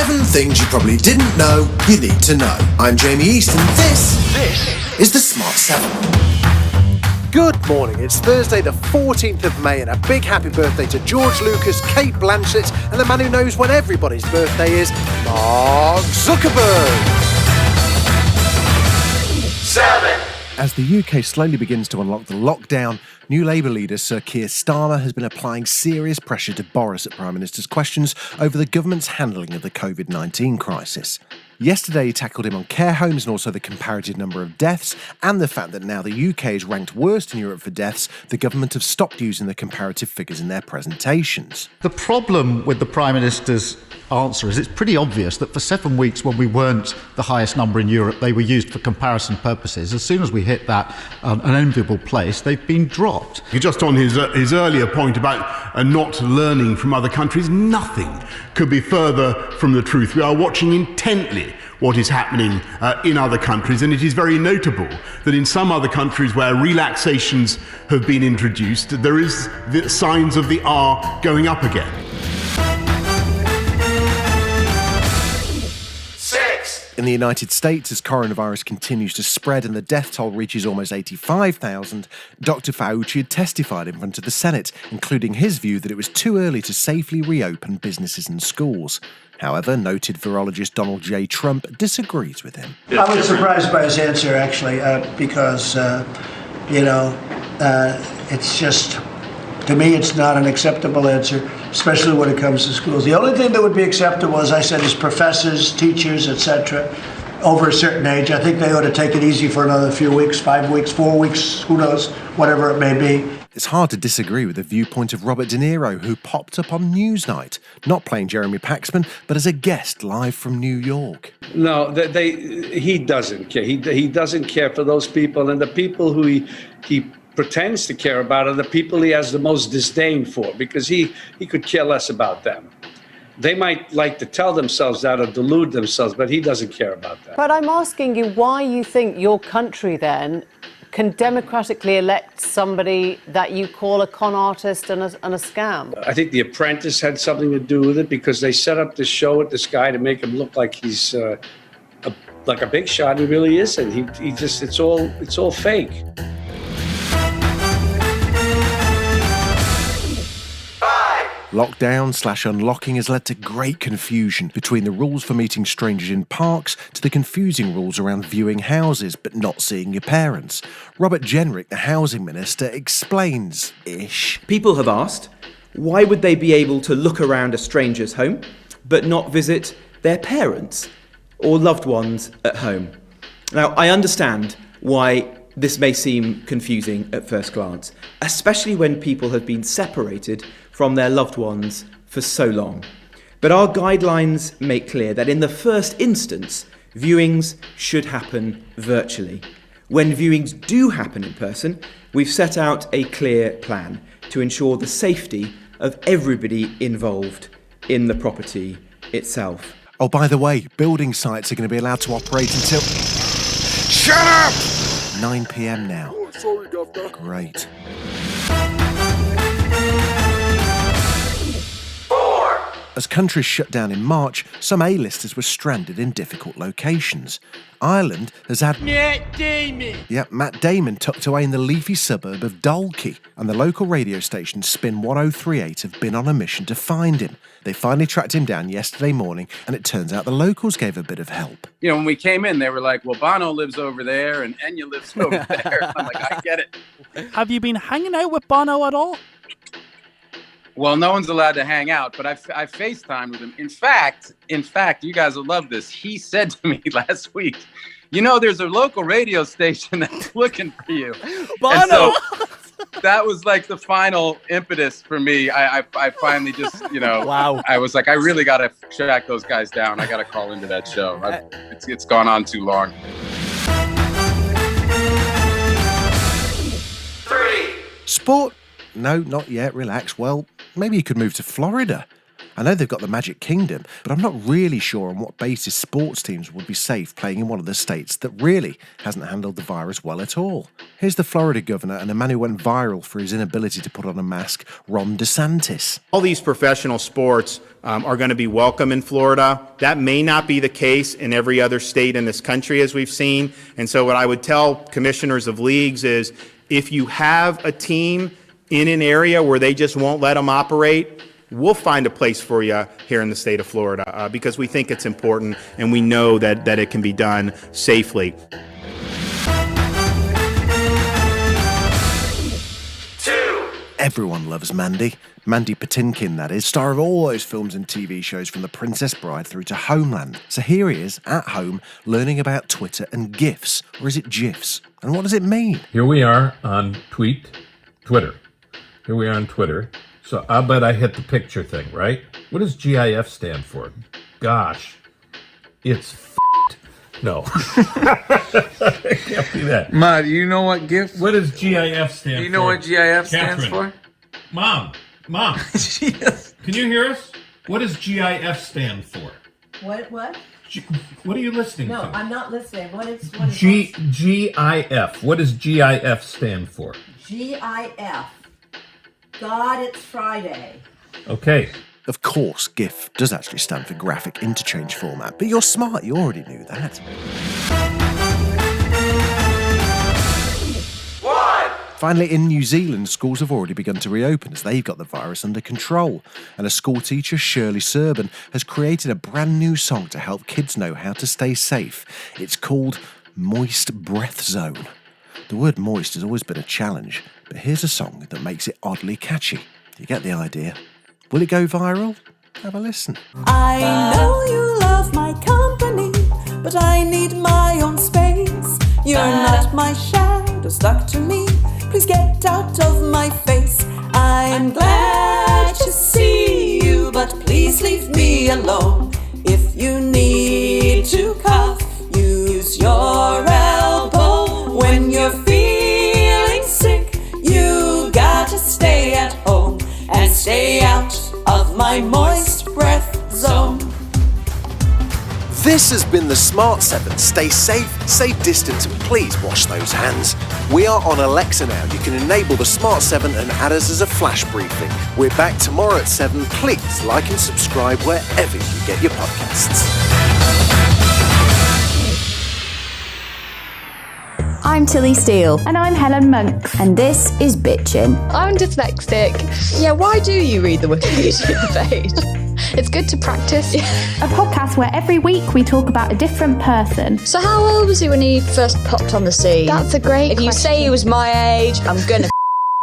7 things you probably didn't know you need to know. I'm Jamie East and this is the Smart 7. Good morning, it's Thursday the 14th of May and a big happy birthday to George Lucas, Kate Blanchett and the man who knows when everybody's birthday is, Mark Zuckerberg. 7. As the UK slowly begins to unlock the lockdown, new Labour leader Sir Keir Starmer has been applying serious pressure to Boris at Prime Minister's questions over the government's handling of the COVID-19 crisis. Yesterday he tackled him on care homes and also the comparative number of deaths and the fact that now the UK is ranked worst in Europe for deaths, the government have stopped using the comparative figures in their presentations. The problem with the Prime Minister's answer is it's pretty obvious that for 7 weeks when we weren't the highest number in Europe, they were used for comparison purposes. As soon as we hit that unenviable place, they've been dropped. Just on his earlier point about not learning from other countries, nothing could be further from the truth. We are watching intently what is happening in other countries, and it is very notable that in some other countries where relaxations have been introduced, there is the signs of the R going up again. In the United States, as coronavirus continues to spread and the death toll reaches almost 85,000, Dr. Fauci had testified in front of the Senate, including his view that it was too early to safely reopen businesses and schools. However, noted virologist Donald J. Trump disagrees with him. I was surprised by his answer, actually, because, it's just, to me, it's not an acceptable answer, especially when it comes to schools. The only thing that would be acceptable, as I said, is professors, teachers, etc., over a certain age. I think they ought to take it easy for another few weeks, 5 weeks, 4 weeks, who knows, whatever it may be. It's hard to disagree with the viewpoint of Robert De Niro, who popped up on Newsnight, not playing Jeremy Paxman, but as a guest live from New York. No, he doesn't care. He doesn't care for those people, and the people who he pretends to care about are the people he has the most disdain for, because he could care less about them. They might like to tell themselves that or delude themselves, but he doesn't care about that. But I'm asking you why you think your country then can democratically elect somebody that you call a con artist and a scam. I think The Apprentice had something to do with it, because they set up this show with this guy to make him look like he's like a big shot. He really isn't. He just it's all fake. Lockdown/unlocking has led to great confusion between the rules for meeting strangers in parks to the confusing rules around viewing houses but not seeing your parents. Robert Jenrick, the housing minister, explains-ish. People have asked, why would they be able to look around a stranger's home but not visit their parents or loved ones at home? Now, I understand why this may seem confusing at first glance, especially when people have been separated from their loved ones for so long. But our guidelines make clear that in the first instance, viewings should happen virtually. When viewings do happen in person, we've set out a clear plan to ensure the safety of everybody involved in the property itself. Oh, by the way, building sites are going to be allowed to operate until... Shut up! 9 p.m. now. Oh, sorry, Governor. Great. As countries shut down in March, some A-listers were stranded in difficult locations. Ireland has had Matt Damon tucked away in the leafy suburb of Dalkey, and the local radio station Spin 1038 have been on a mission to find him. They finally tracked him down yesterday morning, and it turns out the locals gave a bit of help. You know, when we came in, they were like, well, Bono lives over there and Enya lives over there. I'm like, I get it. Have you been hanging out with Bono at all? Well, no one's allowed to hang out, but I FaceTimed with him. In fact, you guys will love this. He said to me last week, you know, there's a local radio station that's looking for you. Bono! So that was like the final impetus for me. I finally just, wow. I was like, I really got to track those guys down. I got to call into that show. It's gone on too long. 3. Sport? No, not yet. Relax. Well, maybe you could move to Florida. I know they've got the Magic Kingdom, but I'm not really sure on what basis sports teams would be safe playing in one of the states that really hasn't handled the virus well at all. Here's the Florida governor and a man who went viral for his inability to put on a mask, Ron DeSantis. All these professional sports are going to be welcome in Florida. That may not be the case in every other state in this country, as we've seen. And so what I would tell commissioners of leagues is, if you have a team in an area where they just won't let them operate, we'll find a place for you here in the state of Florida because we think it's important and we know that it can be done safely. Everyone loves Mandy. Mandy Patinkin, that is, star of all those films and TV shows from The Princess Bride through to Homeland. So here he is, at home, learning about Twitter and GIFs. Or is it GIFs? And what does it mean? Here we are on Twitter. Here we are on Twitter. So I'll bet I hit the picture thing, right? What does GIF stand for? Gosh, it's no. It can't be that. Ma, do you know what GIF? What does GIF stand for? Do you know what GIF stands Catherine. for? Mom. Yes. Can you hear us? What does GIF stand for? What? What are you listening to? No, I'm not listening. What is GIF. What does GIF stand for? GIF. God, it's Friday. Okay. Of course, GIF does actually stand for Graphic Interchange Format, but you're smart, you already knew that. Finally, in New Zealand, schools have already begun to reopen as they've got the virus under control. And a school teacher, Shirley Serban, has created a brand new song to help kids know how to stay safe. It's called Moist Breath Zone. The word moist has always been a challenge, but here's a song that makes it oddly catchy. You get the idea. Will it go viral? Have a listen. I know you love my company, but I need my own space. You're not my shadow stuck to me. Please get out of my face. I'm glad to see you, but please leave me alone. If you need to cough, use your elbow. When you're feeling sick, you gotta stay at home and stay out of my moist breath zone. This has been the Smart 7. Stay safe, stay distant, and please wash those hands. We are on Alexa now. You can enable the Smart 7 and add us as a flash briefing. We're back tomorrow at 7. Please like and subscribe wherever you get your podcasts. I'm Tilly Steele. And I'm Helen Monks. And this is Bitchin'. I'm dyslexic. Yeah, why do you read the Wikipedia page? It's good to practice. A podcast where every week we talk about a different person. So how old was he when he first popped on the scene? That's a great If you question. say he was my age, I'm gonna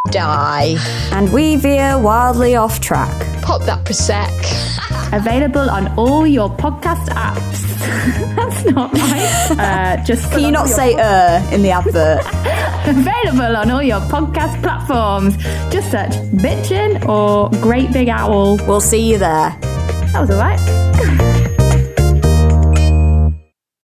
die. And we veer wildly off track. Pop that Prosec. Available on all your podcast apps. That's not right. Can you not say in the advert? Available on all your podcast platforms. Just search Bitchin' or Great Big Owl. We'll see you there. That was alright.